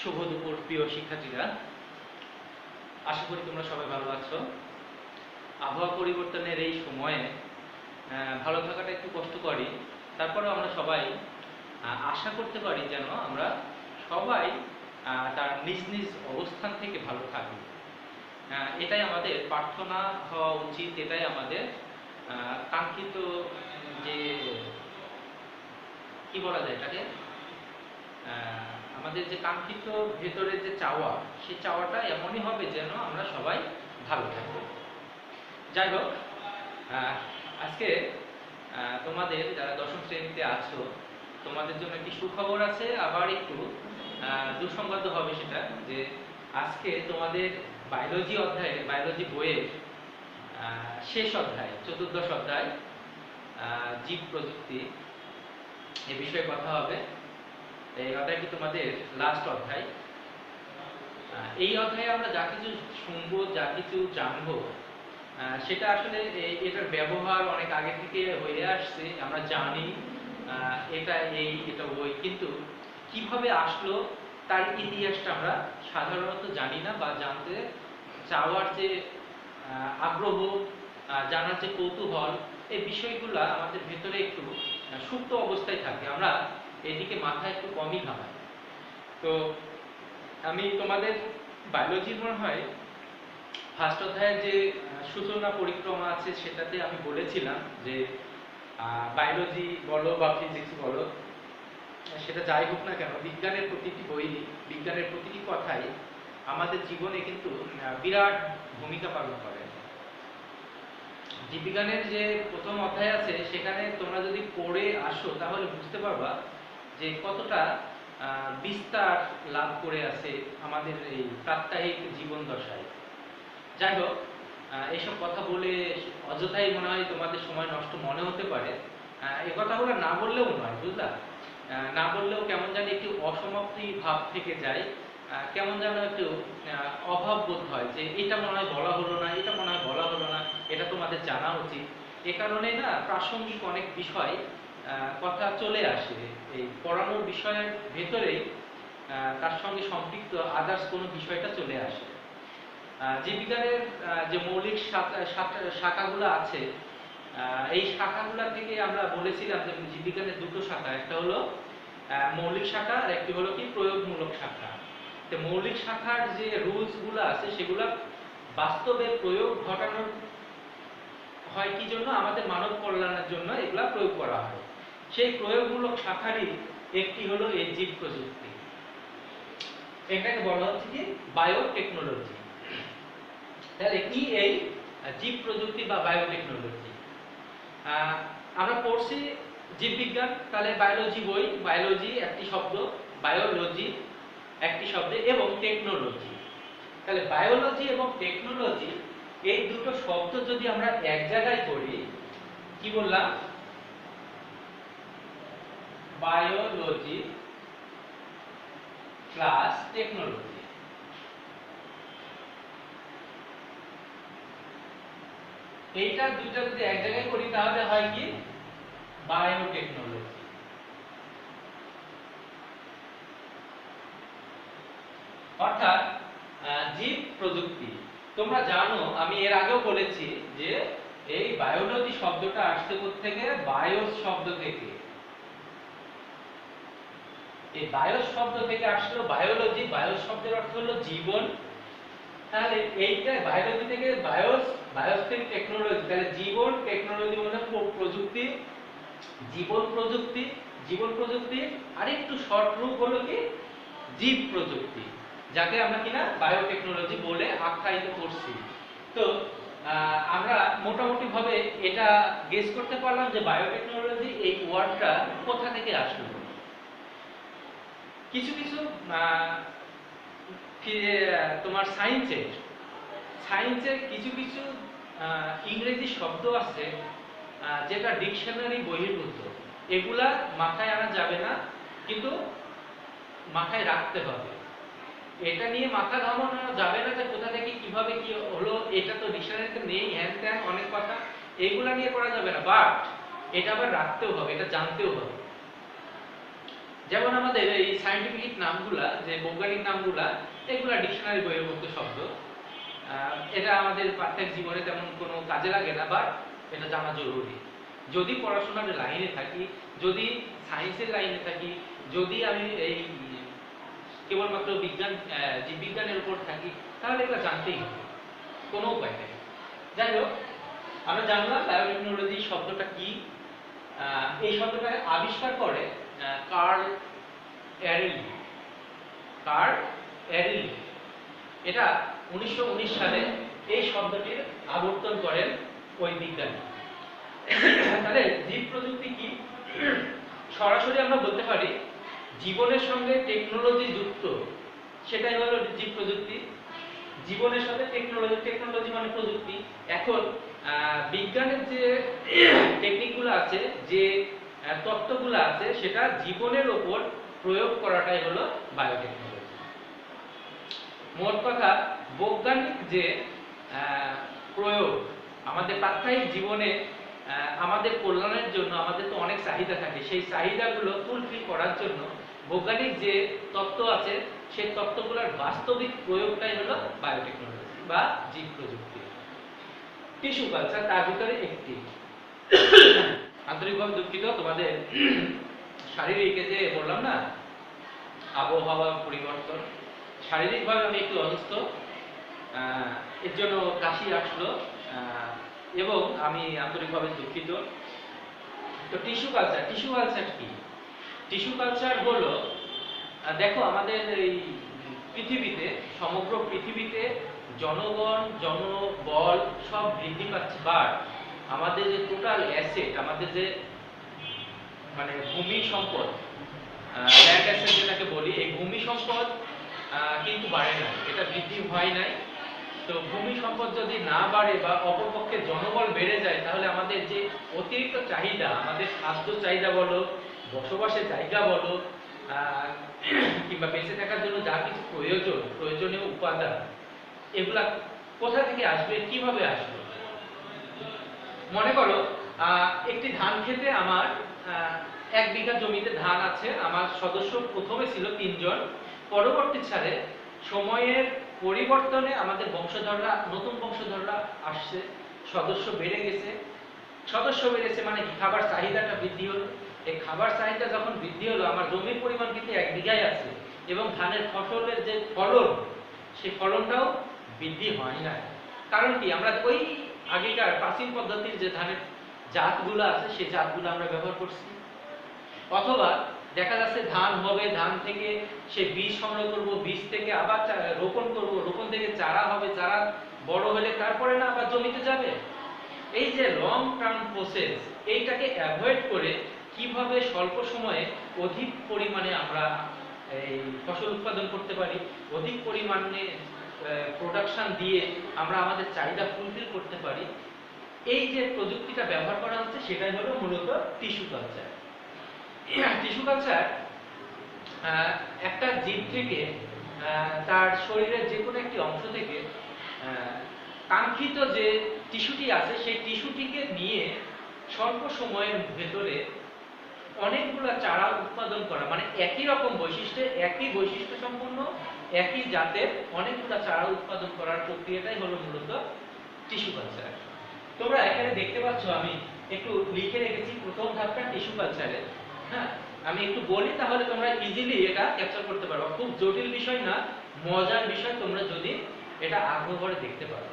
শুভ দুপুর প্রিয় শিক্ষার্থীরা, আশা করি তোমরা সবাই ভালো আছো। আবহাওয়া পরিবর্তনের এই সময়ে ভালো থাকাটা একটু কষ্টকরই, তারপরেও আমরা সবাই আশা করতে পারি যেন আমরা সবাই তার নিজ নিজ অবস্থান থেকে ভালো থাকি। এটাই আমাদের প্রার্থনা হওয়া উচিত, এটাই আমাদের কাঙ্ক্ষিত, যে কি বলা যায় এটাকে, আমাদের যে কাঙ্ক্ষিত ভেতরের যে চাওয়া, সেই চাওয়াটা এমনই হবে যেন আমরা সবাই ভালো থাকবো। যাই হোক, আজকে তোমাদের যারা দশম শ্রেণীতে আছো তোমাদের জন্য একটি সুখবর আছে, আবার একটু দুঃসংবাদ হবে সেটা, যে আজকে তোমাদের বায়োলজি বইয়ের শেষ অধ্যায়, চতুর্দশ অধ্যায় জীব প্রযুক্তি, এ বিষয়ে কথা হবে। এই অধ্যায়টি তোমাদের লাস্ট অধ্যায়। এই অধ্যায়ে আমরা যা কিছু শুনবো, যা কিছু জানবো, সেটা আসলে এটার ব্যবহার অনেক আগে থেকে হয়ে আসছে, আমরা জানি এটা ওই, কিন্তু কিভাবে আসলো তার ইতিহাসটা আমরা সাধারণত জানি না, বা জানতে চাওয়ার যে আগ্রহ, জানার যে কৌতূহল, এই বিষয়গুলো আমাদের ভেতরে একটু সুপ্ত অবস্থায় থাকে, আমরা এদিকে মাথা একটু কমই ঘামাই। তো আমি তোমাদের বায়োলজির মনে হয় ফার্স্ট অধ্যায়ের যে সূচনা পরিক্রমা আছে সেটাতে আমি বলেছিলাম যে বায়োলজি বলো বা ফিজিক্স বলো, সেটা যাই হোক না কেন, বিজ্ঞানের প্রতিটি বই, বিজ্ঞানের প্রতিটি কথাই আমাদের জীবনে কিন্তু বিরাট ভূমিকা পালন করে। জীববিজ্ঞানের যে প্রথম অধ্যায় আছে সেখানে তোমরা যদি পড়ে আসো তাহলে বুঝতে পারবা যে কতটা বিস্তার লাভ করে আছে আমাদের এই প্রাত্যহিক জীবন দশায়। যাই হোক, এইসব কথা বলে অযথাই মনে হয় তোমাদের সময় নষ্ট মনে হতে পারে। এ কথাগুলো না বললেও নয়, বুঝলা, না বললেও কেমন জানি একটু অসমাপ্তি ভাব থেকে যায়, কেমন যেন একটু অভাব বোধ হয় যে এটা মনে হয় বলা হলো না, এটা মনে হয় বলা হলো না, এটা তোমাদের জানা উচিত। এ কারণে না প্রাসঙ্গিক অনেক বিষয় কথা চলে আসে এই পড়ানোর বিষয়ের ভেতরেই, তার সঙ্গে সম্পৃক্ত আদার্স কোনো বিষয়টা চলে আসে। জীববিজ্ঞানের যে মৌলিক শাখাগুলো আছে, এই শাখাগুলো থেকে আমরা বলেছিলাম যে জীববিজ্ঞানের দুটো শাখা, একটা হলো মৌলিক শাখা আর একটি হলো কি প্রয়োগমূলক শাখা। তো মৌলিক শাখার যে রুলস গুলো আছে সেগুলা বাস্তবে প্রয়োগ ঘটানোর হয় কি জন্য, আমাদের মানব কল্যাণের জন্য এগুলা প্রয়োগ করা হয়। সেই প্রয়োগমূলক শাখারই একটি হলো এই জীব প্রযুক্তি। এটাকে বলা হচ্ছে কি বায়োটেকনোলজি। তাহলে কি এই জীব প্রযুক্তি বা বায়োটেকনোলজি? আমরা পড়ছি জীববিজ্ঞান, তাহলে বায়োলজি বই, বায়োলজি একটি শব্দ, বায়োলজি একটি শব্দে, এবং টেকনোলজি। তাহলে বায়োলজি এবং টেকনোলজি এই দুটো শব্দ যদি আমরা এক জায়গায় করি, কি বললাম, বায়োলজি প্লাস টেকনোলজি, এইটা দুইটা যদি এক জায়গায় করি তাহলে হয় কি বায়োটেকনোলজি। অর্থাৎ জীব প্রযুক্তি। তোমরা জানো, আমি এর আগেও বলেছি যে এই বায়োলজি শব্দটা আসছে কোথা থেকে? বায়োস শব্দ থেকে। এই বায়োস শব্দ থেকে আসলো বায়োলজি, বায়োস শব্দের অর্থ হলো জীবন। তাহলে এইটা বায়োলজি থেকে বায়োস, বায়োস থেকে টেকনোলজি, তাহলে জীবন, টেকনোলজি মানে প্রযুক্তি, জীবন প্রযুক্তি, জীবন প্রযুক্তি আরেকটু শর্ট রূপ হলো কি জীব প্রযুক্তি, যাকে আমরা কিনা বায়োটেকনোলজি বলে আখ্যায়িত করছি। তো আমরা মোটামুটি ভাবে এটা গেস করতে পারলাম যে বায়োটেকনোলজি এই ওয়ার্ডটা কোথা থেকে আসলো। কিছু কিছু তোমার সায়েন্সের কিছু কিছু ইংরেজি শব্দ আছে যেটা ডিকশনারি বহির্ভূত, এগুলা মাথায় আনা যাবে না, কিন্তু মাথায় রাখতে হবে। এটা নিয়ে মাথা ঘামানো যাবে না যে কোথা থেকে কিভাবে কি হলো, এটা তো ডিকশনারিতে নেই, হ্যান ত্যান অনেক কথা, এগুলা নিয়ে করা যাবে না, বাট এটা আবার রাখতেও হবে, এটা জানতেও হবে। যেমন আমাদের এই সায়েন্টিফিক নামগুলা, যে বৈজ্ঞানিক নামগুলা, এগুলা ডিকশনারি বইয়ের মতো শব্দ। এটা আমাদের প্রত্যেক জীবনে তেমন কোনো কাজে লাগে না, বাট এটা জানা জরুরি। যদি পড়াশোনার লাইনে থাকি, যদি সায়েন্সের লাইনে থাকি, যদি আমি এই কেবলমাত্র বিজ্ঞান, জীববিজ্ঞানের উপর থাকি, তাহলে এগুলো জানতেই হবে, কোনো উপায় নেই। যাই হোক, আমরা জানলাম বায়োটেকনোলজি শব্দটা কি। এই শব্দটা আবিষ্কার করে কার্ল অ্যারেলি। কার্ল অ্যারেলি এটা 1919 সালে এই শব্দটির আবর্তন করেন ওই বিজ্ঞানী। তাহলে জীব প্রযুক্তি কি? সরাসরি আমরা বলতে পারি জীবনের সঙ্গে টেকনোলজি যুক্ত, সেটাই হলো জীব প্রযুক্তি। জীবনের সাথে টেকনোলজি, টেকনোলজি মানে প্রযুক্তি। এখন বিজ্ঞানের যে টেকনিকগুলো আছে, যে তত্ত্বগুলো আছে, সেটা জীবনের ওপর প্রয়োগ করাটাই হলো বায়োটেকনোলজি। মোট কথা, বৈজ্ঞানিক যে প্রয়োগ আমাদের প্রাত্যহিক জীবনে আমাদের কল্যাণের জন্য, আমাদের তো অনেক চাহিদা থাকে, সেই চাহিদাগুলো ফুলফিল করার জন্য বৈজ্ঞানিক যে তত্ত্ব আছে, সেই তত্ত্বগুলোর বাস্তবিক প্রয়োগটাই হলো বায়োটেকনোলজি বা জীব প্রযুক্তি। টিস্যু কালচার তার ভিতরে একটি। আন্তরিকভাবে দুঃখিত, তোমাদের শারীরিক যে বললাম না, আবহাওয়া পরিবর্তন, শারীরিকভাবে আমি একটু অসুস্থ, এর জন্য কাশি আসলো, এবং আমি আন্তরিকভাবে দুঃখিত। তো টিস্যু কালচার, টিস্যু কালচার কি? টিস্যু কালচার হলো, দেখো আমাদের এই পৃথিবীতে, সমগ্র পৃথিবীতে জনগণ, জনবল সব বৃদ্ধি পাচ্ছে, বাট আমাদের যে টোটাল অ্যাসেট, আমাদের যে মানে ভূমি সম্পদ, ল্যান্ড অ্যাসেট যেটাকে বলি, এই ভূমি সম্পদ কিন্তু বাড়ে না, এটা বৃদ্ধি হয় নাই। তো ভূমি সম্পদ যদি না বাড়ে বা অপরপক্ষে জনবল বেড়ে যায়, তাহলে আমাদের যে অতিরিক্ত চাহিদা, আমাদের খাদ্য চাহিদা বলো, বসবাসের জায়গা বলো, কিংবা বেঁচে থাকার জন্য যা কিছু প্রয়োজনীয় উপাদান, এগুলা কোথা থেকে আসবে, কিভাবে আসবে? মনে করো একটি ধান খেতে আমার 1 বিঘা জমিতে ধান আছে, আমার সদস্য প্রথমে ছিল 3 জন, পরবর্তী সালে সময়ের পরিবর্তনে আমাদের বংশধররা, নতুন বংশধররা আসছে, সদস্য বেড়ে গেছে। সদস্য বেড়েছে মানে খাবার চাহিদাটা বৃদ্ধি হলো। এই খাবার চাহিদা যখন বৃদ্ধি হলো, আমার জমির পরিমাণ কিন্তু 1 বিঘায় আছে, এবং ধানের ফসলের যে ফলন, সেই ফলনটাও বৃদ্ধি হয় না। কারণ কি? আমরা ওই আগেকার প্রাচীন পদ্ধতির যে ধানের জাতগুলো আছে, সেই জাতগুলো আমরা ব্যবহার করছি। অথবা দেখা যাচ্ছে ধান হবে, ধান থেকে সে বীজ সংগ্রহ করব, বীজ থেকে আবার রোপণ করব, রোপণ থেকে চারা হবে, চারা বড় হলে তারপরে না আবার জমিতে যাবে। এই যে লং টার্ম প্রসেস, এইটাকে অ্যাভয়েড করে কিভাবে স্বল্প সময়ে অধিক পরিমাণে আমরা এই ফসল উৎপাদন করতে পারি, অধিক পরিমাণে প্রোডাকশন দিয়ে আমরা আমাদের চাহিদা ফুলফিল করতে পারি, এই যে প্রযুক্তিটা ব্যবহার করা হচ্ছে, সেটাই হলো মূলত টিস্যু কালচার। টিস্যু কালচার একটা জীব থেকে, তার শরীরের যে কোনো একটি অংশ থেকে কাঙ্ক্ষিত যে টিস্যুটি আছে, সেই টিস্যুটিকে নিয়ে স্বল্প সময়ের ভেতরে অনেকগুলো চারা উৎপাদন করা, মানে একই রকম বৈশিষ্ট্যে, একই বৈশিষ্ট্য সম্পন্ন, একই জাতের অনেকগুলো চারা উৎপাদন করার প্রক্রিয়াটাই হলো মূলত টিস্যু কালচার। তোমরা এখানে দেখতে পাচ্ছ, আমি একটু লিখে রেখেছি প্রথম ধাপটা টিস্যু কালচারের। হ্যাঁ, আমি একটু বলি, তাহলে তোমরা ইজিলি এটা ক্যাপচার করতে পারবে। খুব জটিল বিষয় না, মজার বিষয়, তোমরা যদি এটা আগ্রহ করে দেখতে পারো,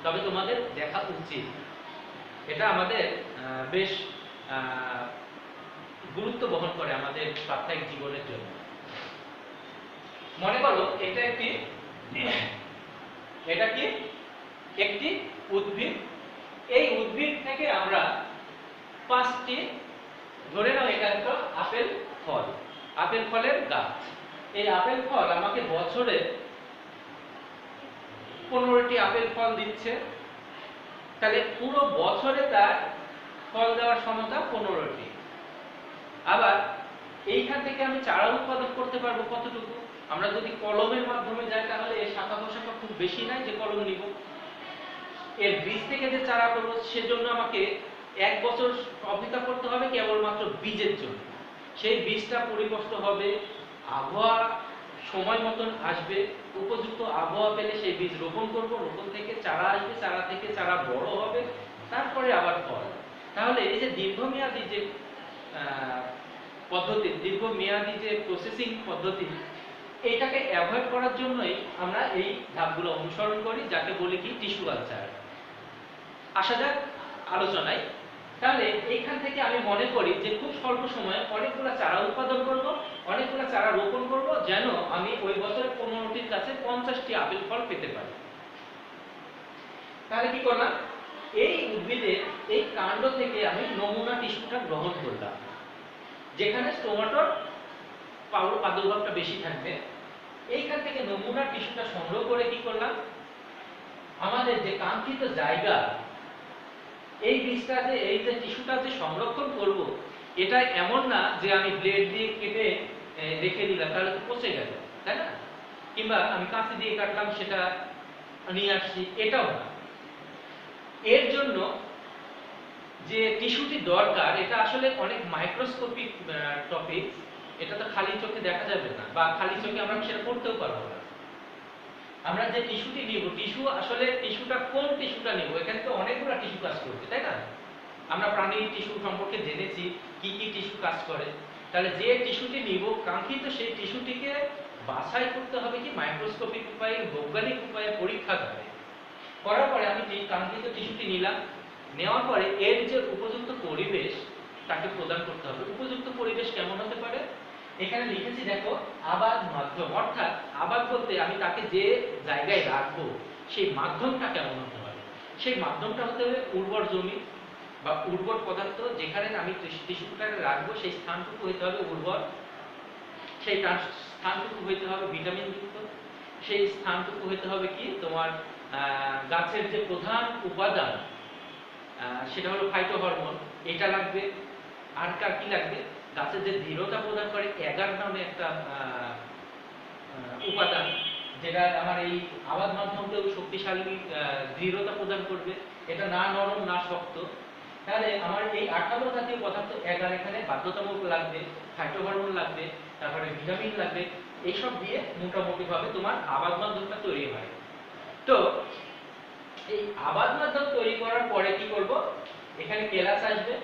তবে তোমাদের দেখা উচিত। এটা আমাদের বেশ গুরুত্ব বহন করে আমাদের প্রাত্যহিক জীবনের জন্য। মনে করো এটা কি একটি উদ্ভিদ। এই উদ্ভিদ থেকে আমরা 5টি, ধরে নাও এটা একটা আপেল ফল, আপেল ফলের গাছ। এই আপেল ফল আমাকে বছরে 15টি আপেল ফল দিচ্ছে, তাহলে পুরো বছরে তার ফল দেওয়ার ক্ষমতা 15টি। আবার এইখান থেকে আমি চারা উৎপাদন করতে পারবো কতটুকু? আমরা যদি কলমের মাধ্যমে যাই, তাহলে এর শাখা প্রশাখা খুব বেশি নাই যে কলম নিব। এর বীজ থেকে যে চারা করবো, সেজন্য আমাকে 1 বছর অপেক্ষা করতে হবে কেবলমাত্র বীজের জন্য। সেই বীজটা পরিপুষ্ট হবে, আবহাওয়া সময় মতন আসবে, উপযুক্ত আবহাওয়া পেলে সেই বীজ রোপণ করব, রোপণ থেকে চারা আসবে, চারা থেকে চারা বড় হবে, তারপরে আবার ফল। তাহলে এই যে দীর্ঘমেয়াদী যে পদ্ধতি, দীর্ঘমেয়াদী যে প্রসেসিং পদ্ধতি, এইটাকে অ্যাভয়েড করার জন্যই আমরা এই ধাপগুলো অনুসরণ করি, যাকে বলি কি টিস্যু কালচার। আসা যাক আলোচনায়। তাহলে এইখান থেকে আমি মনে করি যে খুব স্বল্প সময়ে অনেকগুলো চারা উৎপাদন করব, অনেকগুলো চারা রোপণ করব, যেন আমি ওই বছরে 15টির কাছে 50টি আপেল ফল পেতে পারি। তাহলে কি করলাম, এই উদ্ভিদের এই কাণ্ড থেকে আমি নমুনা টিস্যুটা গ্রহণ করলাম, যেখানে স্টোমাটোর প্রাদুর্ভাবটা বেশি থাকবে। এইখান থেকে নমুনা টিস্যুটা সংগ্রহ করে কি করলাম, আমাদের যে কাঙ্ক্ষিত জায়গা, এই বীজটা যে এই যে টিস্যুটা যে সংরক্ষণ করব, এটা এমন না যে আমি ব্লেড দিয়ে কেটে রেখে দিলাম, তাহলে তো পচে গেল, তাই না? কিংবা আমি কাঁচি দিয়ে কাটলাম, সেটা নিয়ে আসছি, এটাও না। এর জন্য যে টিস্যুটি দরকার, এটা আসলে অনেক মাইক্রোস্কোপিক টপিক, এটা তো খালি চোখে দেখা যাবে না, বা খালি চোখে আমরা সেটা করতেও পারবো না। আমরা যে টিস্যুটি নিব, টিস্যু আসলে টিস্যুটা কোন টিস্যুটা নিব, এখানে তো অনেকগুলো টিস্যু কাজ করছে, তাই না? আমরা প্রাণীর টিস্যু সম্পর্কে জেনেছি কি কি টিস্যু কাজ করে। তাহলে যে টিস্যুটি নিব, কাঙ্ক্ষিত সেই টিস্যুটিকে বাছাই করতে হবে কি মাইক্রোস্কোপিক উপায়ে, বৈজ্ঞানিক উপায়ে পরীক্ষা করে। করার পরে আমি কাঙ্ক্ষিত টিস্যুটি নিলাম, নেওয়ার পরে এর যে উপযুক্ত পরিবেশ তাকে প্রদান করতে হবে। উপযুক্ত পরিবেশ কেমন হতে পারে, এখানে লিখেছি দেখো, আবাদ মাধ্যম। অর্থাৎ আবাদ বলতে আমি তাকে যে জায়গায় রাখবো, সেই মাধ্যমটা কেমন হতে হবে। সেই মাধ্যমটা হতে হবে উর্বর জমি বা উর্বর পদার্থ, যেখানে আমি টিস্যুটাকে রাখবো সেই স্থানটুকু হতে হবে উর্বর, সেই স্থানটুকু হতে হবে ভিটামিন যুক্ত, সেই স্থানটুকু হতে হবে কি তোমার গাছের যে প্রধান উপাদান, সেটা হলো ফাইটো হরমোন, এটা লাগবে। আর কার কি লাগবে, গাছের যে দৃঢ়তা প্রদান করে এগার নামে একটা উপাদান, যেটা আমার এই আবাদ মাধ্যমকেও শক্তিশালী দৃঢ়তা প্রদান করবে, এটা না নরম না শক্ত। তাহলে আমার এই 18 জাতীয় পদার্থ এগার এখানে বাধ্যতামূলক লাগবে, ফাইটো হরমোন লাগবে, তারপরে ভিটামিন লাগবে। এইসব দিয়ে মোটামুটি ভাবে তোমার আবাদ মাধ্যমটা তৈরি হয়। তো এই আবাদ মাধ্যম তৈরি করার পরে কি করব, এখানে কেলাস আসবে।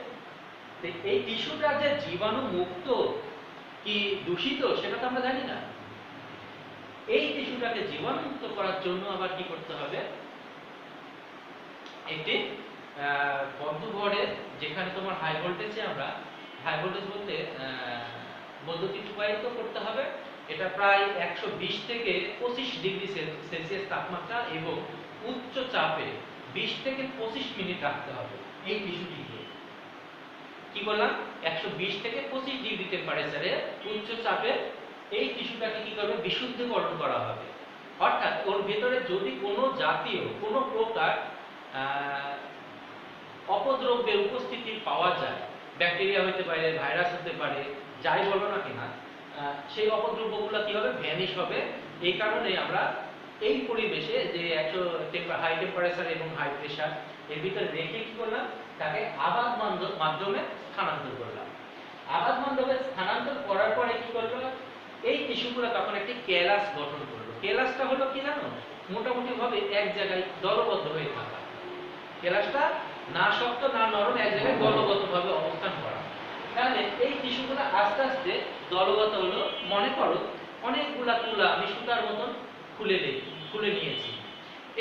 এই টিস্যুটা যে জীবাণু মুক্ত কি দূষিত সেটা তো আমরা জানি না। এই টিস্যুটাকে জীবাণু মুক্ত করার জন্য আবার কি করতে হবে, একটি বদ্ধ ঘরে, যেখানে তোমার হাই ভোল্টেজে, আমরা হাই ভোল্টেজ বলতে বৈদ্যুতিক উপায়িত করতে হবে। এটা প্রায় 120 থেকে 25 ডিগ্রি সেলসিয়াস তাপমাত্রা এবং উচ্চ চাপে 20 থেকে 25 মিনিট রাখতে হবে। এই টিস্যুটিকে কি বললাম, 120 থেকে 25 ডিগ্রি টেম্পারেচারে উচ্চ চাপে এই টিস্যুটাকে কি করবে, বিশুদ্ধকরণ করা হবে। অর্থাৎ ওর ভেতরে যদি কোনো জাতীয় কোনো প্রকার অপদ্রব্যের উপস্থিতি পাওয়া যায়, ব্যাকটেরিয়া হতে পারে, ভাইরাস হতে পারে, যাই বলো না কিনা, সেই অপদ্রব্যগুলো কি হবে, ভ্যানিশ হবে। এই কারণে আমরা এই পরিবেশে যে 100 হাই টেম্পারেচার এবং হাই প্রেসার এর ভিতরে রেখে কি করলাম, তাকে আবাদ মাধ্যমে স্থানান্তর করলাম। আবাদ মাধ্যমে স্থানান্তর করার পরে কি করলো, এই টিস্যুগুলো তখন একটি কেলাস গঠন করলো। কেলাসটা হলো কি জানো, মোটামুটি ভাবে এক জায়গায় দলবদ্ধ হয়ে থাকা। কেলাসটা না শক্ত না নরম, এক জায়গায় দলগতভাবে অবস্থান করা। তাহলে এই টিস্যুগুলো আস্তে আস্তে দলগত হলো। মনে করো অনেকগুলা তুলা আমি সুতার মতন খুলে নিয়েছি।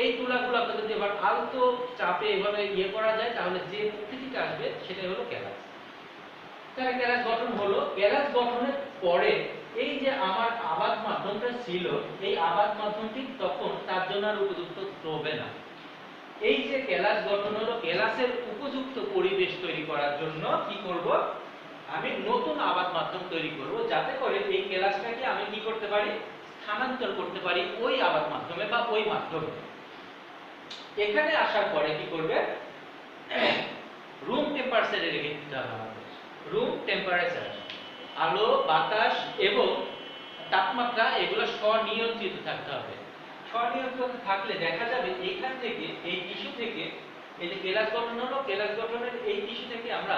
এই তুলাগুলোকে যদি এবার আলতো চাপে এভাবে করা যায়, তাহলে যে প্রকৃতিটা আসবে সেটাই হলো কেলাস। তাহলে কেলাস গঠন হলো। কেলাস গঠনের পরে এই যে আমার আবাদ মাধ্যমটা ছিল, এই আবাদ মাধ্যমটি তখন তার জন্য আর উপযুক্ত হবে না। এই যে কেলাস গঠন হলো, কেলাসের উপযুক্ত পরিবেশ তৈরি করার জন্য কি করব, আমি নতুন আবাদ মাধ্যম তৈরি করব, যাতে করে এই কেলাসটাকে আমি কি করতে পারি, স্থানান্তর করতে পারি ওই আবাদ মাধ্যমে বা ওই মাধ্যমে। এখানে আসার পরে কি করবে, রুম টেম্পারেচারে রেখে দিতে হবে আমাদের। রুম টেম্পারেচার, আলো বাতাস এবং তাপমাত্রা এগুলো স্বনিয়ন্ত্রিত থাকতে হবে। স্বনিয়ন্ত্রিত থাকলে দেখা যাবে এইখান থেকে, এই টিস্যু থেকে, এই যে কেলাস গঠন হলো, কেলাস গঠনের এই টিস্যু থেকে আমরা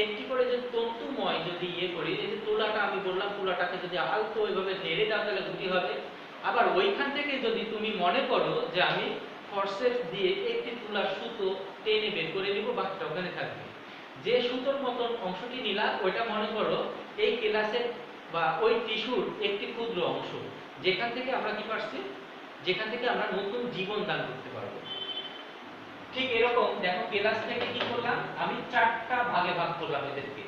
একটি করে যে তন্তুময় যদি ইয়ে করি, এই যে তুলাটা আমি বললাম, তুলাটাকে যদি আলতো ওইভাবে নেড়ে দাও তাহলে গুটি হবে। আবার ওইখান থেকে যদি তুমি মনে করো যে আমি ফরসেপস দিয়ে একটি তুলার সুতো টেনে বের করে নিব, বাকিটা ওখানে থাকবে। যে সুতোর মতন অংশটি নিলাম ওইটা মনে করো এই ক্লাসের বা ওই টিস্যুর একটি ক্ষুদ্র অংশ, যেখান থেকে আমরা কি পারছি, যেখান থেকে আমরা নতুন জীবন দান করতে পারবো। ঠিক এরকম দেখো ক্লাস থেকে কি করলাম, আমি 4টা ভাগে ভাগ করলাম এদেরকে।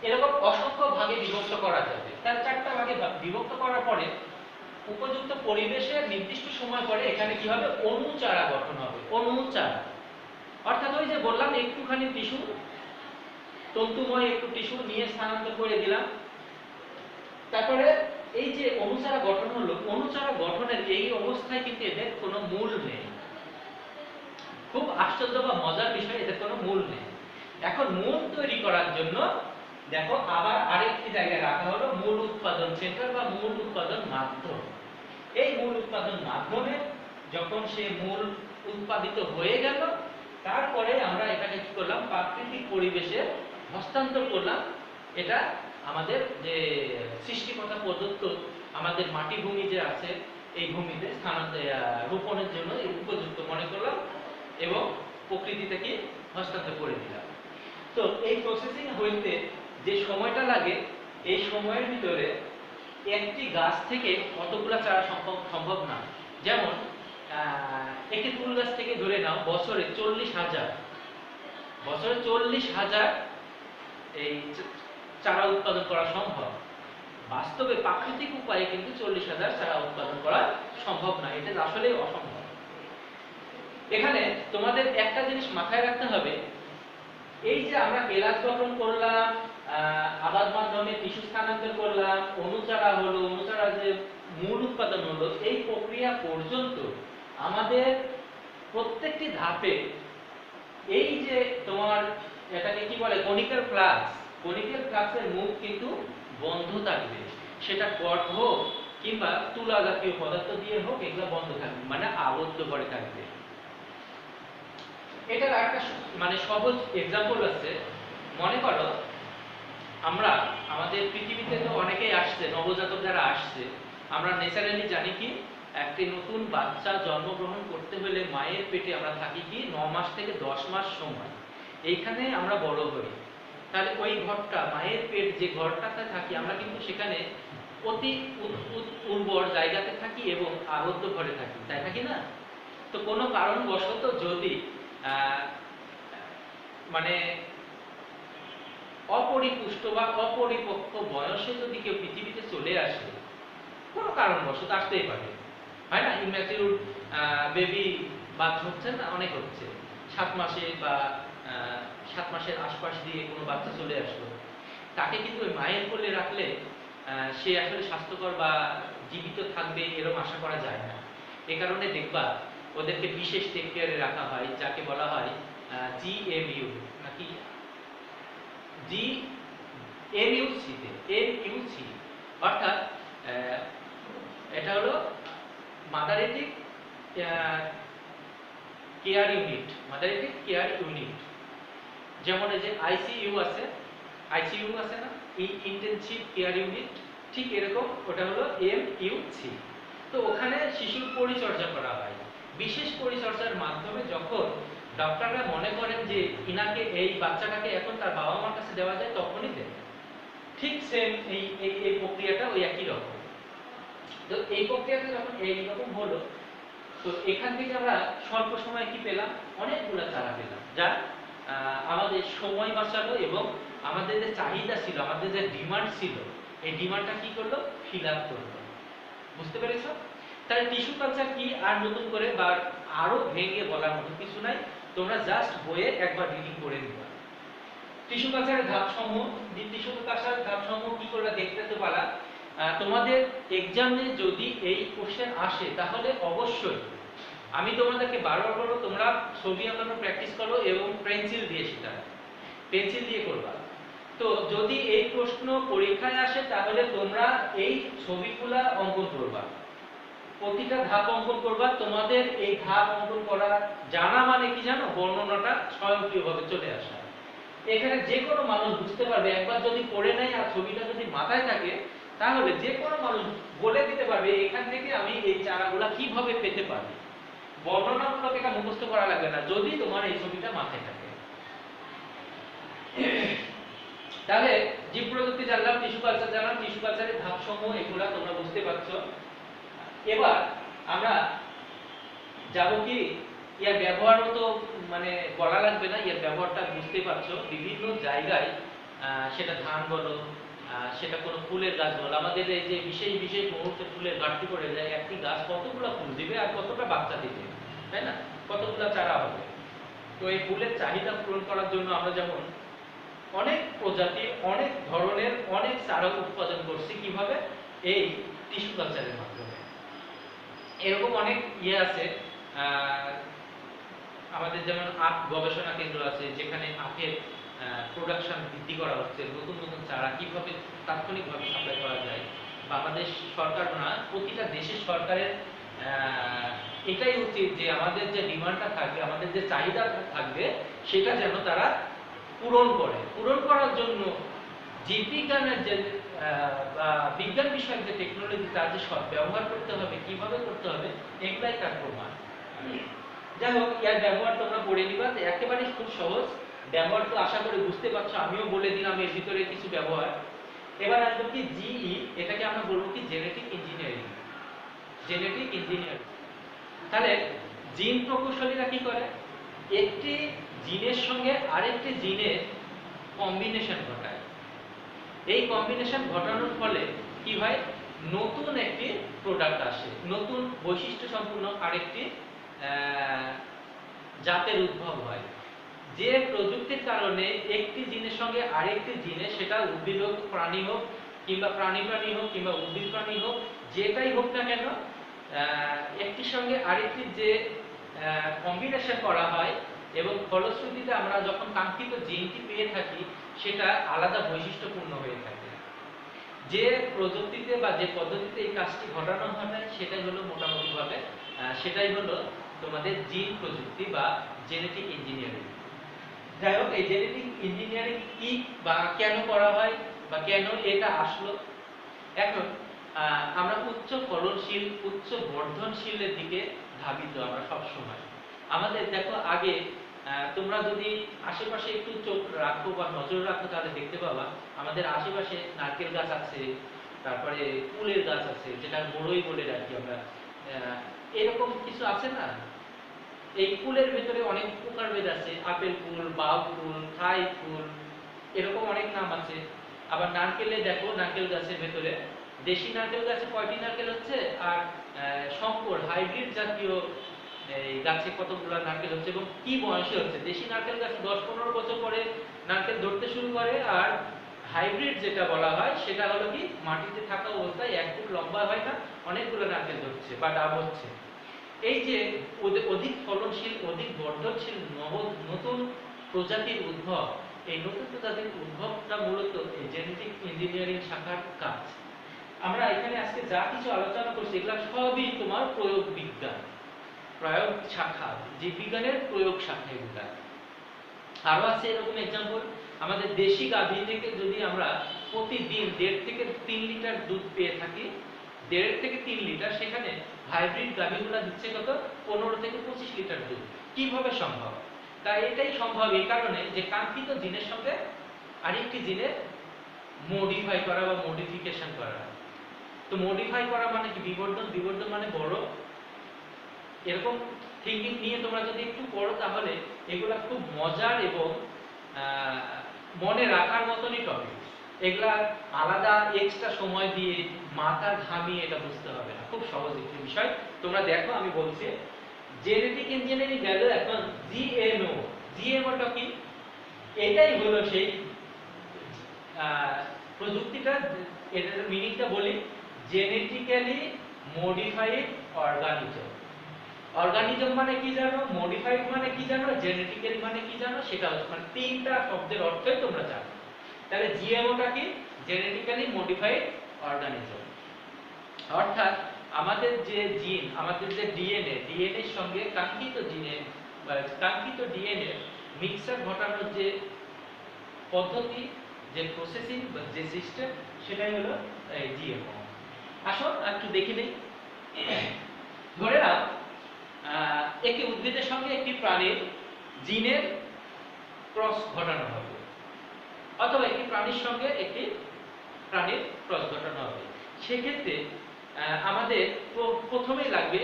এরকম অসংখ্য ভাগে বিভক্ত করা যাবে। তার 4টা ভাগে বিভক্ত করার পরে উপযুক্ত পরিবেশে নির্দিষ্ট সময় পরে এখানে কি হবে, অণুচারা গঠন হবে। অণুচারা অর্থাৎ ওই যে বললাম একটুখানি টিস্যু, তন্তুময় একটু টিস্যু নিয়ে স্থানান্তর করে দিলাম। তারপরে এই যে অণুচারা গঠন হলো, অণুচারা গঠনের এই অবস্থায় কিন্তু এদের কোনো মূল নেই। খুব আশ্চর্য বা মজার বিষয়, এদের কোনো মূল নেই। এখন মূল তৈরি করার জন্য দেখো আবার আরেকটি জায়গায় রাখা হলো মূল উৎপাদন সেন্টার বা মূল উৎপাদন মাধ্যম। এই মূল উৎপাদন মাধ্যমে যখন সে মূল উৎপাদিত হয়ে গেল, তারপরে আমরা এটাকে কি করলাম, প্রাকৃতিক পরিবেশে হস্তান্তর করলাম। এটা আমাদের যে সৃষ্টিকর্তা প্রদত্ত আমাদের মাটি ভূমি যে আছে, এই ভূমিতে স্থানান্তর রোপণের জন্য উপযুক্ত মনে করলাম এবং প্রকৃতি থেকে হস্তান্তর করে দিলাম। তো এই প্রসেসিং হইতে যে সময়টা লাগে, এই সময়ের ভিতরে একটি গাছ থেকে কতগুলা চারা সম্ভব না। যেমন একটি ফুল গাছ থেকে ধরে নাও বছরে 40,000 এই চারা উৎপাদন করা সম্ভব। বাস্তবে প্রাকৃতিক উপায়ে কিন্তু 40,000 চারা উৎপাদন করা সম্ভব না, এটা আসলে অসম্ভব। এখানে তোমাদের একটা জিনিস মাথায় রাখতে হবে, এই যে আমরা কেলাস গঠন করলাম, আবাদ মাধ্যমে টিস্যু স্থানান্তর করলাম, অণুচারা হলো, অণুচারা যে মূল উৎপাদন হলো, এই প্রক্রিয়া পর্যন্ত আমাদের প্রত্যেকটি ধাপে এই যে তোমার এটাকে কি বলে কনিক্যাল ফ্লাক্স, কনিক্যাল ফ্লাক্সের মুখ কিন্তু বন্ধ থাকবে। সেটা পট হোক কিংবা তুলা জাতীয় পদার্থ দিয়ে হোক, এগুলো বন্ধ থাকবে, মানে আবদ্ধ করে থাকবে। এটার একটা মানে সহজ এক্সাম্পল আছে। মনে করো আমরা আমাদের পৃথিবীতে তো অনেকেই আসছে, নবজাতক যারা আসছে, আমরা ন্যাচারালি জানি কি একটি নতুন বাচ্চা জন্মগ্রহণ করতে হলে মায়ের পেটে আমরা থাকি কি 9 মাস থেকে 10 মাস সময়, এইখানে আমরা বড় হই। তাহলে ওই ঘরটা, মায়ের পেট যে ঘরটাতে থাকি আমরা, কিন্তু সেখানে অতি উর্বর জায়গাতে থাকি এবং আবদ্ধ ঘরে থাকি, তাই থাকি না? তো কোনো কারণবশত যদি মানে অপরিপুষ্ট বা অপরিপক্ক বয়সে যদি কেউ পৃথিবীতে চলে আসে, কোনো কারণবশত আসতেই পারে, হয় না? ইম্যাচিউর বেবি বাচ্চ হচ্ছে না, অনেক হচ্ছে, 7 মাসে বা 7 মাসের আশপাশ দিয়ে কোনো বাচ্চা চলে আসলো, তাকে কিন্তু ওই মায়ের কোলে রাখলে সে আসলে স্বাস্থ্যকর বা জীবিত থাকবে এরকম আশা করা যায় না। এ কারণে দেখবা ওদেরকে বিশেষ টেক কেয়ারে রাখা হয়, যাকে বলা হয় জিএমইউ নাকি এমইউসি, অর্থাৎ এটা হলো মাদারেটিক কেয়ার ইউনিট, মাদারেটিক কেয়ার ইউনিট। যেমন এই যে আইসিইউ আছে না, ইন্টেনসিভ কেয়ার ইউনিট, ঠিক এরকম ওটা হলো এমইউসি। তো ওখানে শিশুর পরিচর্যা করা হয়। বিশেষ পরিচর্যার মাধ্যমে যখন ডক্টররা মনে করেন যে ইনাকে, এই বাচ্চাটাকে এখন তার বাবা মার কাছে দেওয়া যায়, তখনই দেন। ঠিক সেম এই প্রক্রিয়াটা ওই একই রকম। তো এই প্রক্রিয়াটা যখন এইরকম হলো, তো এখান থেকে আমরা স্বল্প সময়ে কি পেলাম, অনেকগুলো চারা পেলাম, যা আমাদের সময় বাঁচালো এবং আমাদের যে চাহিদা ছিল, আমাদের যে ডিমান্ড ছিল, এই ডিমান্ডটা কি করলো, ফিল আপ করলো। বুঝতে পেরেছো? তাহলে টিস্যু কালচার কি আর নতুন করে বা আরো ভেঙে বলার মতো কিছু নাই, তোমরা জাস্ট বইয়ে একবার রিডিং করে নিবা। টিস্যু কালচারের ধাপসমূহ, টিস্যু কালচারের ধাপসমূহ কি করে দেখতে তো পারা। তোমাদের এক্সামে যদি এই কোশ্চেন আসে তাহলে অবশ্যই আমি তোমাদেরকে বারবার বলবো, তোমরা ছবি আঁকানো প্র্যাকটিস করো এবং পেন্সিল দিয়ে, সেটা পেন্সিল দিয়ে করবা। তো যদি এই প্রশ্ন পরীক্ষায় আসে তাহলে তোমরা এই ছবিগুলা অঙ্কন করবা, প্রতিটা ধাপ অঙ্কন করবা। তোমাদের এই ধাপ অঙ্কন করা জানা মানে কি জানো, বর্ণনাটা স্বয়ংক্রিয়ভাবে চলে আসা। এখানে যে কোনো মানুষ বুঝতে পারবে, একবার যদি পড়ে নেয় আর ছবিটা যদি মাথায় থাকে, তাহলে যে কোনো মানুষ বলে দিতে পারবে এখান থেকে আমি এই চারাগুলা কিভাবে পেতে পারি। বর্ণনামূলক এটা মুখস্থ করা লাগবে না, যদি তোমার এই ছবিটা মাথায় থাকে। তাহলে জীব প্রযুক্তি জানলাম, টিস্যু কালচার জানলাম, টিস্যু কালচারের ধাপসমূহ এগুলা তোমরা বুঝতে পারছো। এবার আমরা যাব কি, ইয়ার ব্যবহারও তো মানে বলা লাগবে না, ইয়ার ব্যবহারটা বুঝতে পারছো। বিভিন্ন জায়গায় সেটা ধান বলো, সেটা কোনো ফুলের গাছ বলো, আমাদের এই যে বিশেষ বিশেষ মুহূর্তে ফুলের ঘাটতি পড়ে যায়, একটি গাছ কতগুলো ফুল দিবে আর কতটা বাচ্চা দিবে, তাই না, কতগুলো চারা হবে। তো এই ফুলের চাহিদা পূরণ করার জন্য আমরা যেমন অনেক প্রজাতি, অনেক ধরনের অনেক চারা উৎপাদন করছি, কিভাবে, এই টিস্যু কালচারের মাধ্যমে। এরকম অনেক আছে, আমাদের যেমন আখ গবেষণা কেন্দ্র আছে, যেখানে আখের প্রোডাকশন বৃদ্ধি করা হচ্ছে, নতুন নতুন চারা কিভাবে তাৎক্ষণিকভাবে সাপ্লাই করা যায়। বাংলাদেশ সরকার না, প্রতিটা দেশের সরকারের এটাই উচিত যে আমাদের যে ডিমান্ডটা থাকবে, আমাদের যে চাহিদা থাকবে, সেটা যেন তারা পূরণ করে। পূরণ করার জন্য জীববিজ্ঞানের যে বিজ্ঞান বিষয়ক যে টেকনোলজি, তার যে সৎ ব্যবহার করতে হবে, কিভাবে করতে হবে, এগুলাই তার প্রমাণ। যাই হোক, ইয়ার ব্যবহার তোমরা পড়ে নিবা, একেবারে খুব সহজ ব্যবহার, তো আশা করি বুঝতে পারছো। আমিও বলে দিলাম এর ভিতরে কিছু ব্যবহার। এবার আসবো কি জিই, এটাকে আমরা বলবো কি জেনেটিক ইঞ্জিনিয়ারিং। জেনেটিক ইঞ্জিনিয়ারিং, তাহলে জিন প্রকৌশলীরা কি করে, একটি জিনের সঙ্গে আরেকটি জিনের কম্বিনেশন ঘটায়। এই কম্বিনেশন ঘটানোর ফলে কি হয়, নতুন একটি প্রোডাক্ট আসে, নতুন বৈশিষ্ট্য সম্পূর্ণ আরেকটি জাতের উদ্ভব হয়। যে প্রযুক্তির কারণে একটি জিনের সঙ্গে আরেকটি জিনে, সেটা উদ্ভিদ হোক, প্রাণী হোক, কিংবা প্রাণী হোক, কিংবা উদ্ভিদ প্রাণী হোক, যেটাই হোক না কেন, একটির সঙ্গে আরেকটি যে কম্বিনেশন করা হয়, এবং ফলশ্রুতিতে আমরা যখন কাঙ্ক্ষিত জিনটি পেয়ে থাকি, সেটা আলাদা বৈশিষ্ট্যপূর্ণ হয়ে থাকে। যে প্রযুক্তিতে বা যে পদ্ধতিতে এই কাজটি ঘটানো হয়, সেটাই হলো মোটামুটিভাবে সেটাই হলো তোমাদের জিন প্রযুক্তি বা জেনেটিক ইঞ্জিনিয়ারিং। যাই হোক, এই জেনেটিক ইঞ্জিনিয়ারিং কি বা কেন করা হয় বা কেন এটা আসলো, এখন আমরা উচ্চ ফলনশীল, উচ্চ বর্ধনশীলের দিকে ধাবিত আমরা সব সময়। আমাদের দেখো, আগে তোমরা যদি আশেপাশে একটু চোখ রাখো বা নজর রাখো, তাহলে দেখতে পাবা আমাদের আশেপাশে নারকেল গাছ আছে, তারপরে কুলের গাছ আছে, যেটা বড়ই বলে রাখি আমরা, এরকম কিছু আছে না। এই ফুলের ভেতরে অনেক প্রকারভেদ আছে, আপেল ফুল, বাউ ফুল, থাই ফুল, এরকম অনেক নাম আছে। আবার নারকেলে দেখো, নারকেল গাছের ভেতরে দেশি নারকেল গাছে কয়টি নারকেল হচ্ছে, আর শঙ্কর হাইব্রিড জাতীয় এই গাছে কতগুলো নারকেল হচ্ছে, এবং কি বয়সে হচ্ছে। দেশি নারকেল গাছে 10-15 বছর পরে নারকেল ধরতে শুরু করে, আর হাইব্রিড যেটা বলা হয় সেটা হলো কি, মাটিতে থাকা অবস্থায় 1 ফুট লম্বা হয় না, অনেকগুলো নারকেল ধরছে বা ডাব হচ্ছে। এই যে অধিক ফলনশীল, অধিক বর্ধনশীল নতুন প্রজাতির উদ্ভব, এই নতুন প্রজাতির উদ্ভবটা মূলত এই জেনেটিক ইঞ্জিনিয়ারিং শাখার কাজ। আমরা এখানে আজকে যা কিছু আলোচনা করছি, এগুলো সবই তোমার প্রয়োগ বিজ্ঞান, প্রয়োগ শাখা, জীববিজ্ঞানের প্রয়োগ শাখা এগুলা। আরো আছে এরকম এক্সাম্পল, আমাদের দেশি গাভী থেকে যদি আমরা প্রতিদিন 1.5 থেকে 3 লিটার দুধ পেয়ে থাকি, 1.5 থেকে 3 লিটার, সেখানে হাইব্রিড গাভীগুলা দিচ্ছে কত, 15 থেকে 25 লিটার দুধ। কিভাবে সম্ভব? তাই এটাই সম্ভব এই কারণে যে কাঙ্ক্ষিত জিনের সঙ্গে আরেকটি জিনের মডিফাই করা বা মডিফিকেশন করা। তো মডিফাই করা মানে কি, বিবর্ধন, বিবর্ধন মানে বড়। এরকম থিঙ্কিং নিয়ে তোমরা যদি একটু পড়ো, তাহলে এগুলা খুব মজার এবং মনে রাখার মতনই টপিক। এগুলা আলাদা এক্সট্রা সময় দিয়ে মাথা ঘামিয়ে এটা বুঝতে হবে না, খুব সহজ একটি বিষয়। তোমরা দেখো, আমি বলছি জেনেটিক ইঞ্জিনিয়ারিং গেল, এখন জিএমও। জিএমওটা কি? এটাই হলো সেই প্রযুক্তিটা, এটার মিনিংটা বলি, জেনেটিক্যালি মডিফাইড অর্গানিজম। অর্গানিজম মানে কি জানো, মডিফাইড মানে কি জানো, জেনেটিক্যালি মানে কি জানো, সেটা হচ্ছে মানে 3টা শব্দের অর্থই তোমরা জানো। তাহলে জিএমওটা কি? Genetically modified organism. অর্থাৎ আমাদের যে জিন, আমাদের যে ডিএনএ, ডিএনএর সঙ্গে কাঙ্ক্ষিত জিনে বা কাঙ্ক্ষিত ডিএনএ মিক্সার ঘটানোর যে পদ্ধতি, যে প্রসেসিং বা যে সিস্টেম, সেটাই হলো এই জিএমও। আসুন একটু দেখে নিই। ধরে নাও একটি উদ্ভিদের সঙ্গে একটি প্রাণীর জিনের ক্রস ঘটানো হবে, অথবা একটি প্রাণীর সঙ্গে একটি প্রাণীর ক্রস ঘটানো হবে। সেক্ষেত্রে আমাদের প্রথমেই লাগবে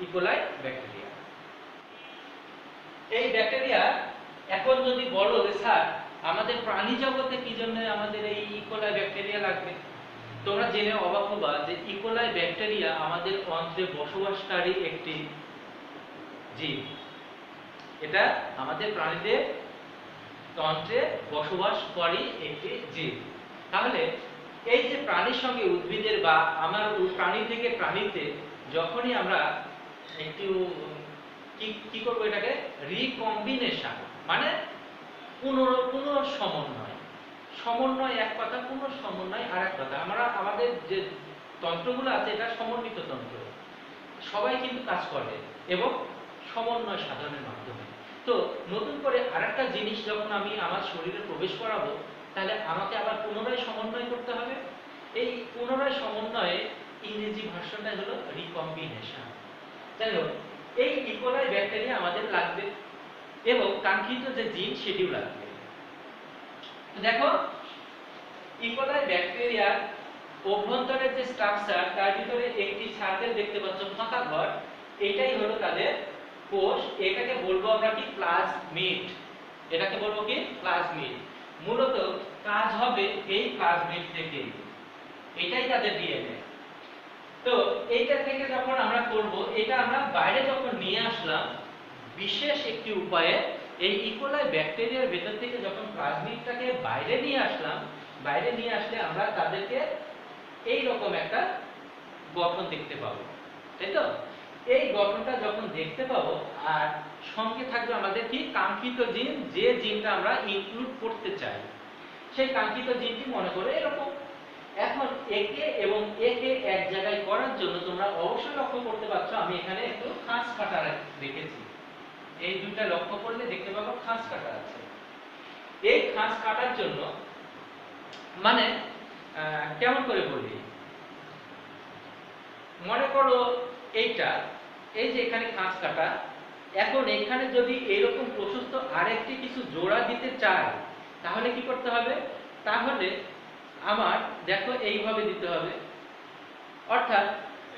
ইকোলাই ব্যাকটেরিয়া। এই ব্যাকটেরিয়া এখন যদি বলো যে স্যার আমাদের প্রাণী জগতে কি জন্য আমাদের এই ইকোলাই ব্যাকটেরিয়া লাগবে, তোমরা জেনে অবাক হবা যে ইকোলাই ব্যাকটেরিয়া আমাদের অন্ত্রে বসবাসকারী একটি জীব। এটা আমাদের প্রাণীদের তন্ত্রে বসবাসকারী একটি জীব। তাহলে এই যে প্রাণীর সঙ্গে উদ্ভিদের বা আমার প্রাণী থেকে প্রাণীতে যখনই আমরা একটু কি করবো, এটাকে রিকম্বিনেশন, মানে সমন্বয় এক কথা, পুনঃসমন্বয় আর এক কথা। আমরা আমাদের যে তন্ত্রগুলো আছে এটা সমন্বিত তন্ত্র, সবাই কিন্তু কাজ করে এবং সমন্বয় সাধনের মাধ্যমে। তো নতুন করে আরেকটা জিনিস যখন আমি আমার শরীরে প্রবেশ করাবো, তাহলে আমাকে আবার পুনরায় সমন্বয় করতে হবে। এই পুনরায় সমন্বয়ে ইংরেজি ভার্সনটা হলো রিকম্বিনেশন। যাই হোক, এই ইকোলাই ব্যাকটেরিয়া আমাদের লাগবে এবং কাঙ্ক্ষিত যে জিন সেটিও লাগবে। দেখো, ইকোলাই ব্যাকটেরিয়ার অভ্যন্তরের যে স্ট্রাকচার, তার ভিতরে একটি সার্কেল দেখতে পাচ্ছ, ফাঁকা ঘর, এটাই হলো তাদের কোষ। এটাকে বলবো আমরা কি, প্লাজমিড। এটাকে বলবো কি, প্লাজমিড। মূলত কাজ হবে এই প্লাজমিড থেকে, এটাই তাদের ডিএনএ। তো এইটা থেকে যখন আমরা করব, এটা আমরা বাইরে যখন নিয়ে আসলাম বিশেষ একটি উপায়ে, এই ইকোলাই ব্যাকটেরিয়ার ভেতর থেকে যখন প্লাজমিডটাকে বাইরে নিয়ে আসলাম, বাইরে নিয়ে আসলে আমরা তাদেরকে এই রকম একটা গঠন দেখতে পাবো, তাই তো? এই গঠনটা যখন দেখতে পাবো, আর সঙ্গে থাকবে আমাদের কি, কাঙ্ক্ষিত জিন, যে জিনটা আমরা ইনক্লুড করতে চাই, সেই কাঙ্ক্ষিত জিনটি মনে করে এরকম। এখন একে এবং একে এক জায়গায় করার জন্য তোমরা অবশ্যই লক্ষ্য করতে পারছো, আমি এখানে একটু খাঁজ কাটা রেখেছি। এই দুইটা লক্ষ্য করলে দেখতে পাবো খাঁজ কাটা আছে। এই খাঁজ কাটার জন্য মানে কেমন করে বলি, মনে করো এইটা, এই যে এখানে খাঁজ কাটা, এখন এখানে যদি এরকম প্রশস্ত আরেকটি কিছু জোড়া দিতে চাই, তাহলে কি করতে হবে? তাহলে আমার দেখো এইভাবে দিতে হবে। অর্থাৎ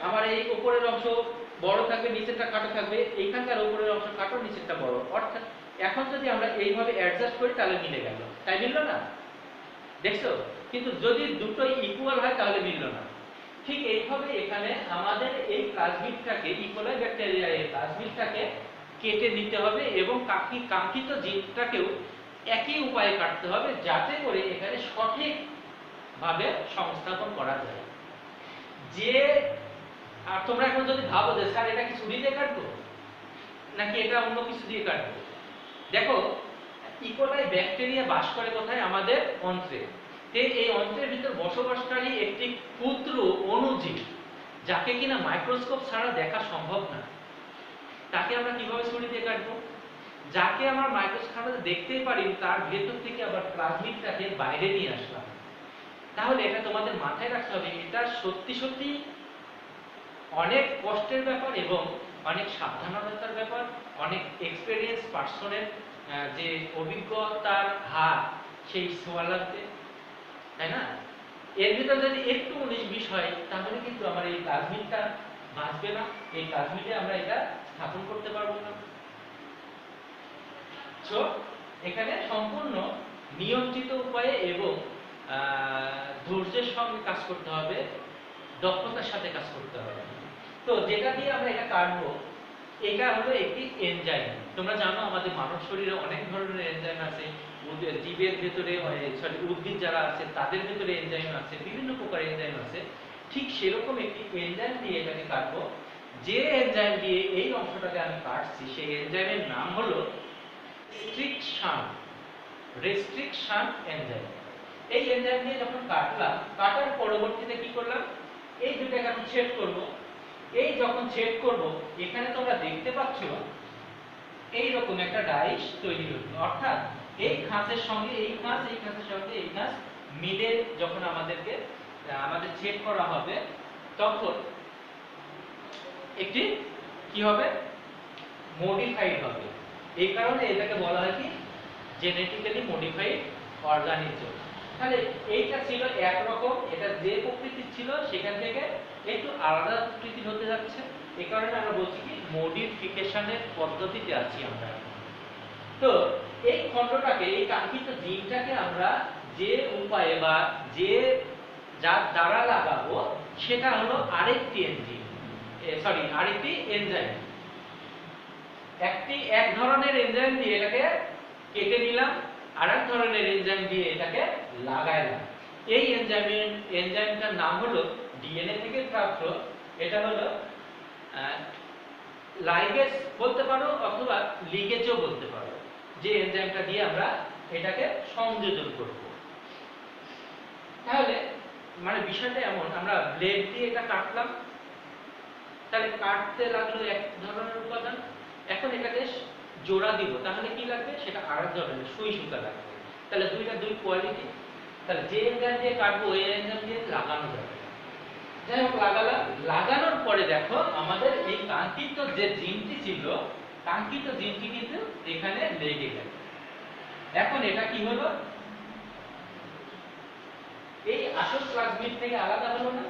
আমার এই উপরের অংশ বড় থাকবে, নিচেরটা খাটো থাকবে, এইখানকার উপরের অংশ খাটো, নিচেরটা বড়। অর্থাৎ এখন যদি আমরা এইভাবে অ্যাডজাস্ট করি তাহলে মিলে গেল, তাই মিলল না? দেখছো? কিন্তু যদি দুটোই ইকুয়াল হয় তাহলে মিলল না। ঠিক এইভাবে এখানে আমাদের এই প্লাজমিডটাকে, ইকোলাই ব্যাকটেরিয়া এই প্লাজমিডটাকে কেটে নিতে হবে এবং কাঙ্ক্ষিত জিনটাকেও একই উপায়ে কাটতে হবে, যাতে করে এখানে সঠিক ভাবে সংস্থাপন করা যায়। যে আর তোমরা এখন যদি ভাবো যে স্যার এটা কি ছুরি দিয়ে কাটবো নাকি এটা অন্য কিছু দিয়ে কাটবো, দেখো ইকোলাই ব্যাকটেরিয়া বাস করে কোথায়? আমাদের অন্ত্রে। এই অন্ত্রের ভিতর বসবাসকারী একটি ক্ষুদ্র অণুজীব, যাকে কিনা মাইক্রোস্কোপ ছাড়া দেখা সম্ভব না, তাকে আমরা কিভাবে ছুরি দিয়ে কাটবো? যাকে আমরা মাইক্রোস্কোপ ছাড়া দেখতেই পারি, তার ভেতর থেকে আবার প্লাজমিডটাকে বাইরে নিয়ে আসলাম। তাহলে এটা তোমাদের মাথায় রাখতে হবে, এটা সত্যি সত্যি অনেক কষ্টের ব্যাপার এবং অনেক সাবধানতার ব্যাপার, অনেক এক্সপেরিয়েন্স পার্সনের যে অভিজ্ঞতার হার, সেই ছোঁয়া লাগবে, তাই না? এর ভিতরে যদি একটু 19-20 হয়, তাহলে কিন্তু আমার এই প্লাজমিডটা বাঁচবে না, এই প্লাজমিডে আমরা এটা স্থাপন করতে পারবো না। তো এখানে সম্পূর্ণ নিয়ন্ত্রিত উপায়ে এবং ধৈর্যের সঙ্গে কাজ করতে হবে, দক্ষতার সাথে কাজ করতে হবে। তো যেটা দিয়ে আমরা এটা কাটবো, এটা হলো একটি এনজাইম। তোমরা জানো আমাদের মানব শরীরে অনেক ধরনের এনজাইম আছে, জীবের ভেতরে উদ্ভিদ যারা আছে তাদের ভেতরে এনজাইম আছে, বিভিন্ন প্রকার এনজাইম আছে। ঠিক সেরকম একটি এনজাইম দিয়ে এটাকে কাটবো। যে এনজাইম দিয়ে এই অংশটাকে আমি কাটছি, সেই এনজাইমের নাম হলো রেস্ট্রিকশন এনজাইম। এই এনজাইম দিয়ে যখন কাটলাম, কাটার পরবর্তীতে কি করলাম, এই দুটাকে আমি ছেদ করব। এই যখন ছেদ করব, এখানে তোমরা দেখতে পাচ্ছ এই রকম একটা ডাইস তৈরি হলো। অর্থাৎ এই খাঁজের সঙ্গে এই খাঁজ, এই খাঁজের সঙ্গে এই খাঁজ মিলে যখন আমাদেরকে আমাদের চেক করা হবে, তখন একটি কি হবে, মডিফাইড হবে। এই কারণে এটাকে বলা হয় কি, জেনেটিক্যালি মডিফাইড অর্গানিজম। তাহলে এইটা ছিল একরকম, এটা যে প্রকৃতির ছিল সেখান থেকে একটু আলাদা প্রকৃতির হতে যাচ্ছে। এই কারণে আমরা বলছি কি মডিফিকেশনের পদ্ধতিতে আছি আমরা। তো এই খণ্ডটাকে, এই কাঙ্ক্ষিত জিনটাকে আমরা যে উপায়ে বা যে যার দ্বারা লাগাবো সেটা হলো আরেকটি এনজিন, আরেকটি এনজাইম। এক ধরনের এনজাইম দিয়ে এটাকে কেটে নিলাম, আরেক ধরনের এনজাইম দিয়ে এটাকে লাগাইলাম। এই এনজাইমটার নাম হলো ডিএনএ থেকে প্রাপ্ত, এটা হলো লাইগেজ বলতে পারো অথবা লিগেজও বলতে পারো, যে এনজাইমটা দিয়ে আমরা এটাকে সংযোজন করব। তাহলে মানে বিষয়টা এমন, আমরা ব্লেড দিয়ে এটা কাটলাম, তাহলে কাটতে লাগলো এক ধরনের উপাদান, এখন এটাকে জোড়া দিব, তাহলে কি লাগবে, সেটা আরেক ধরনের সুই সুতা লাগবে। তাহলে দুই কোয়ালিটি। তাহলে যে এনজাইম দিয়ে কাটবো ওই এনজাইম দিয়ে লাগানো যাবে। যাই হোক লাগালাম, লাগানোর পরে দেখো আমাদের এই কাঙ্ক্ষিত যে জিনটি ছিল, কাঙ্ক্ষিত জিনটি কিন্তু এখানে লেগে গেল। এখন এটা কি হলো, এই আসল প্লাজমিড থেকে আলাদা হলো না,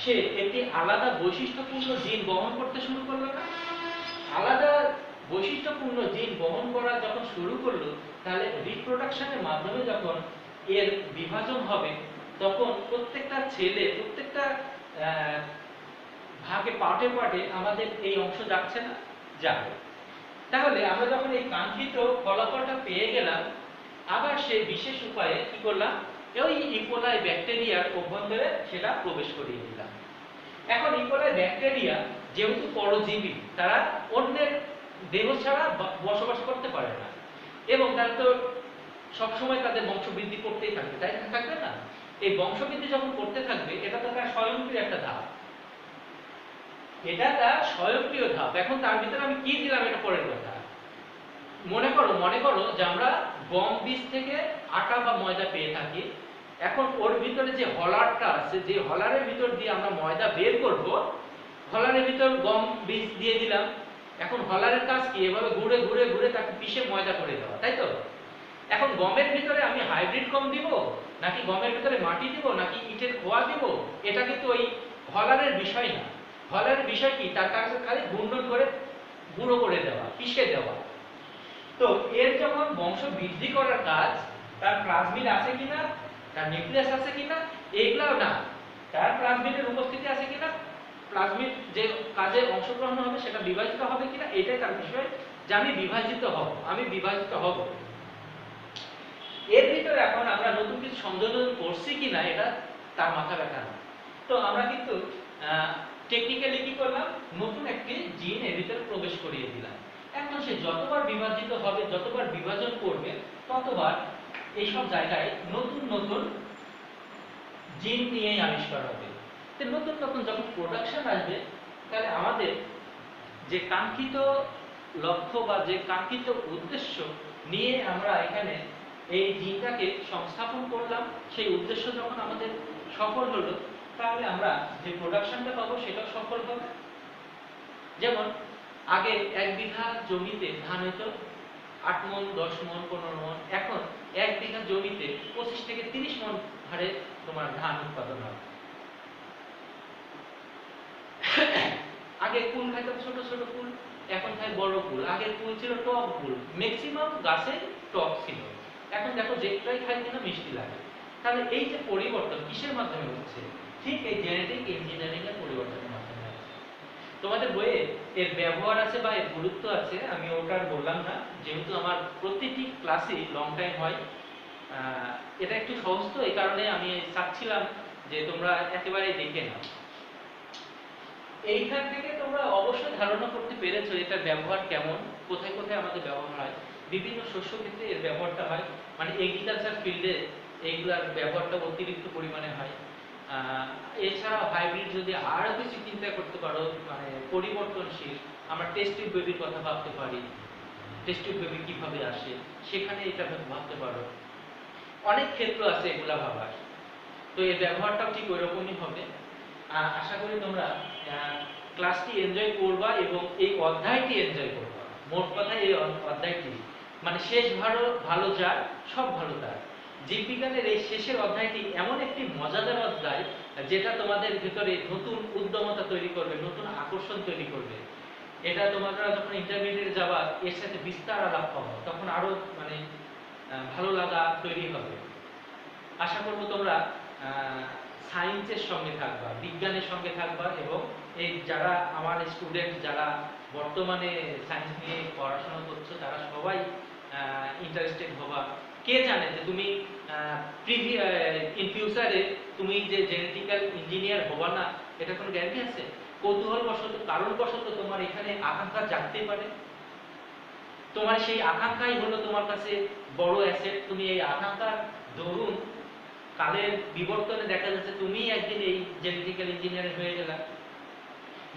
সে একটি আলাদা বৈশিষ্ট্যপূর্ণ জিন বহন করতে শুরু করলো না। আলাদা বৈশিষ্ট্যপূর্ণ জিন বহন করা যখন শুরু করলো, তাহলে রিপ্রোডাকশনের মাধ্যমে যখন এর বিভাজন হবে, তখন প্রত্যেকটা ছেলে প্রত্যেকটা ভাগে পার্টে পার্টে আমাদের এই অংশ যাচ্ছে না, যাবে। তাহলে আমরা যখন এই কাঙ্ক্ষিত ফলাফলটা পেয়ে গেলাম, আবার সেই বিশেষ উপায়ে কি করলাম, ওই ইকোলাই ব্যাকটেরিয়ার অভ্যন্তরে সেটা প্রবেশ করিয়ে দিলাম। এখন ইকোলাই ব্যাকটেরিয়া যেহেতু পরজীবী, তারা অন্যের দেহ ছাড়া বসবাস করতে পারে না, এবং তারা তো সবসময় তাদের বংশবৃদ্ধি করতেই থাকবে, তাই থাকবে না? এই বংশবৃদ্ধি যখন করতে থাকবে, এটা তো তার স্বয়ংক্রিয় একটা ধাপ, এটা তার স্বয়ংক্রিয় ধাপ। এখন তার ভিতরে আমি কি দিলাম এটা পরের কথা। মনে করো যে আমরা গম বীজ থেকে আটা বা ময়দা পেয়ে থাকি। এখন ওর ভিতরে যে হলারটা আছে, যে হলারের ভিতর দিয়ে আমরা ময়দা বের করব, হলারের ভিতর গম বীজ দিয়ে দিলাম। এখন হলারের কাজ কি, এভাবে ঘুরে ঘুরে ঘুরে তাকে পিষে ময়দা করে দেওয়া, তাই তো? এখন গমের ভিতরে আমি হাইব্রিড গম দিব, নাকি গমের ভিতরে মাটি দিব, নাকি ইটের খোয়া দিব, এটা কিন্তু ওই হলারের বিষয় না। হলারের বিষয় কি, তার কাছে খালি ঘূর্ণন করে গুঁড়ো করে দেওয়া, পিষে দেওয়া। তো এর যখন বংশ বৃদ্ধি করার কাজ, তার প্লাজমিড আছে কিনা, তার নিউক্লিয়াস আছে কিনা, এগুলাও না, তার প্লাজমিডের উপস্থিতি আছে কিনা, প্লাজমিড যে কাজে অংশগ্রহণ হবে সেটা বিভাজিত হবে কিনা, এটাই তার বিষয়, যে আমি বিভাজিত হব। এর ভিতরে এখন আমরা নতুন কিছু সংযোজন করছি কিনা এটা তার মাথা ব্যথা না। তো আমরা কিন্তু টেকনিক্যালি কি করলাম, নতুন একটি জিন এর ভিতরে প্রবেশ করিয়ে দিলাম। এখন সে যতবার বিভাজিত হবে, যতবার বিভাজন করবে, ততবার এইসব জায়গায় নতুন নতুন জিন নিয়েই আবিষ্কার হবে। তো নতুন নতুন যখন প্রোডাকশন আসবে, তাহলে আমাদের যে কাঙ্ক্ষিত লক্ষ্য বা যে কাঙ্ক্ষিত উদ্দেশ্য নিয়ে আমরা এখানে এই জিনটাকে সংস্থাপন করলাম, সেই উদ্দেশ্য যখন আমাদের সফল হলো, তাহলে আমরা যে প্রোডাকশনটা পাবো সেটাও সফল হবে। যেমন আগে 1 বিঘা জমিতে ধান হতো 8 মণ, 10 মণ, 15 মণ। এখন 1 বিঘা জমিতে 25 থেকে 30 মণ হারে তোমার ধান উৎপাদন হয়। আগে কুল খাইতো ছোট ছোট কুল, এখন খায় বড় কুল। আগের কুল ছিল টক কুল, ম্যাক্সিমাম গাছে টক ছিল, এখন দেখো যেটাই খাই কিনা মিষ্টি লাগে। তাহলে এই যে পরিবর্তন কিসের মাধ্যমে হচ্ছে, ঠিক এই জেনেটিক ইঞ্জিনিয়ারিং এর পরিবর্তনের মাধ্যমে হচ্ছে। তোমাদের বইয়ে এর ব্যবহার আছে বা এর গুরুত্ব আছে, আমি ওটা বললাম না, যেহেতু আমার প্রতিটি ক্লাসই লং টাইম হয়। এটা একটু সহজ, তো এই কারণে আমি চাচ্ছিলাম যে তোমরা একেবারেই দেখে নাও। এইখান থেকে তোমরা অবশ্যই ধারণা করতে পেরেছো এটার ব্যবহার কেমন, কোথায় কোথায় আমাদের ব্যবহার হয়। বিভিন্ন শস্য ক্ষেত্রে এর ব্যবহারটা হয়, মানে এগ্রিকালচার ফিল্ডে এইগুলার ব্যবহারটা অতিরিক্ত পরিমাণে হয়। এছাড়াও হাইব্রিড যদি আরো কিছু চিন্তা করতে পারো, মানে পরিবর্তনশীল, আমরা টেস্ট টিউব বেবির কথা ভাবতে পারি। টেস্ট টিউব বেবি কিভাবে আসে, সেখানে এটা ভাবতে পারো। অনেক ক্ষেত্র আছে এগুলা ভাবার। তো এই ব্যবহারটাও ঠিক ওই রকমই হবে। আশা করি তোমরা ক্লাসটি এনজয় করবা এবং এই অধ্যায়টি এনজয় করবা। মোট কথা এই অধ্যায়টি মানে শেষ ভালো ভালো যার সব ভালো তার। জীববিজ্ঞানের এই শেষের অধ্যায়টি এমন একটি মজাদার অধ্যায় যেটা তোমাদের ভিতরে নতুন উদ্যমতা তৈরি করবে, নতুন আকর্ষণ তৈরি করবে। এটা তোমরা যখন ইন্টারমিডিয়েটে যাবা, এর সাথে বিস্তার আলাপ পাবো, তখন আরো মানে ভালো লাগা তৈরি হবে। আশা করব তোমরা সায়েন্সের সঙ্গে থাকবা, বিজ্ঞানের সঙ্গে থাকবা, এবং এই যারা আমার স্টুডেন্ট যারা বর্তমানে সায়েন্স নিয়ে পড়াশোনা করছো তারা সবাই ইন্টারেস্টেড হবা। কে জানে যে তুমি ইন ফিউচারে তুমি যে জেনেটিক্যাল ইঞ্জিনিয়ার হবা না, এটা কোনো গ্যারান্টি আছে? কৌতূহলবশত কারণবশত তোমার এখানে আকাঙ্ক্ষা জাগতে পারে। তোমার সেই আকাঙ্ক্ষাই হলো তোমার কাছে বড় অ্যাসেট। তুমি এই আকাঙ্ক্ষার দরুন কালের বিবর্তনে দেখা যাচ্ছে তুমি একদিন এই জেনেটিক্যাল ইঞ্জিনিয়ার হয়ে গেলা।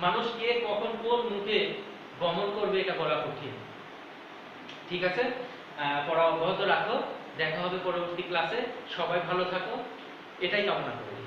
মানুষ কে কখন কোন মুখে গমন করবে এটা বলা কঠিন। ঠিক আছে, পড়া অব্যাহত রাখো। দেখা হবে পরবর্তী ক্লাসে। সবাই ভালো থাকো, এটাই কামনা করি।